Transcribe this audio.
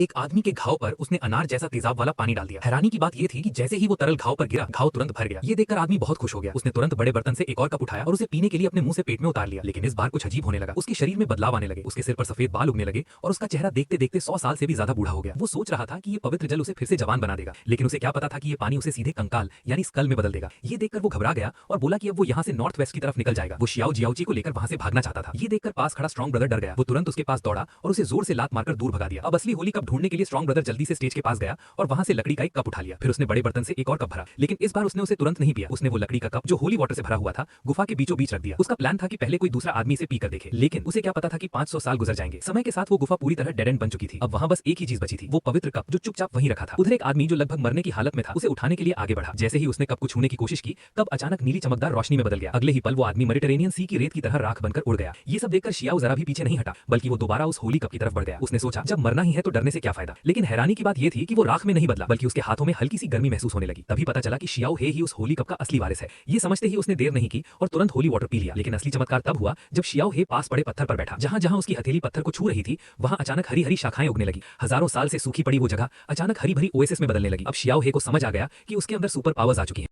एक आदमी के घाव पर उसने अनार जैसा तेजाब वाला पानी डाल दिया। हैरानी की बात यह थी कि जैसे ही वो तरल घाव पर गिरा, घाव तुरंत भर गया। ये देखकर आदमी बहुत खुश हो गया। उसने तुरंत बड़े बर्तन से एक और कप उठाया और उसे पीने के लिए अपने मुंह से पेट में उतार लिया। लेकिन इस बार कुछ अजीब होने लगा। उसके शरीर में बदलाव आने लगे, उसके सिर पर सफेद बाल उगने लगे और उसका चेहरा देखते देखते 100 साल से भी ज्यादा बूढ़ा हो गया। वो सोच रहा था कि ये पवित्र जल उसे फिर से जवान बना देगा, लेकिन उसे क्या पता था कि ये पानी उसे सीधे कंकाल यानी स्कल में बदल देगा। ये देखकर वो घबरा गया और बोला कि अब वो यहाँ से नॉर्थ वेस्ट की तरफ निकल जाएगा। वो शियाओ जियाओची को लेकर वहां से भागना चाहता था। ये देखकर पास खड़ा स्ट्रॉन्ग ब्रदर डर गया। वो तुरंत उसके पास दौड़ा और उसे जोर से लात मारकर दूर भगा दिया। अब असली होली कप ढूंढने के लिए स्ट्रॉन्ग ब्रदर जल्दी से स्टेज के पास गया और वहां से लकड़ी का एक कप उठा लिया। फिर उसने बड़े बर्तन से एक और कप भरा, लेकिन इस बार उसने उसे तुरंत नहीं पिया। उसने वो लकड़ी का कप जो होली वाटर से भरा हुआ था गुफा के बीचों बीच रख दिया। उसका प्लान था कि पहले कोई दूसरा आदमी इसे पीकर देखे, लेकिन उसे क्या पता था कि 500 साल गुजर जाएंगे। समय के साथ वो गुफा पूरी तरह डेड एंड बन चुकी थी। अब वहां बस एक ही चीज बची थी, वो पवित्र कप जो चुपचाप वहीं रखा था। उधर एक आदमी जो लगभग मरने की हालत में था उसे उठाने के लिए आगे बढ़ा। जैसे ही उसने कप को छूने की कोशिश की, कप अचानक नीली चमकदार रोशनी में बदल गया। अगले ही पल वो आदमी मेडिटेरेनियन सी की रेत की तरह राख बनकर उड़ गया। ये सब देखकर शियाओ जरा भी पीछे नहीं हटा, बल्कि वो दोबारा उस होली कप की तरफ बढ़ गया। उसने सोचा जब मरना ही है तो डरने से क्या फायदा। लेकिन हैरानी की बात यह थी कि वो राख में नहीं बदला, बल्कि उसके हाथों में हल्की सी गर्मी महसूस होने लगी। तभी पता चला कि शियाओ हे ही उस होली कप का असली वारिस है। ये समझते ही उसने देर नहीं की और तुरंत होली वाटर पी लिया। लेकिन असली चमत्कार तब हुआ जब शियाओ हे पास पड़े पत्थर पर बैठा। जहां जहां उसकी हथेली पत्थर को छू रही थी, वहां अचानक हरी हरी शाखाएं उगने लगी। हजारों साल से सूखी पड़ी वो जगह अचानक हरी भरी ओएसिस में बदलने लगी। अब शियाओ हे को समझ आ गया कि उसके अंदर सुपर पावर्स आ चुकी हैं।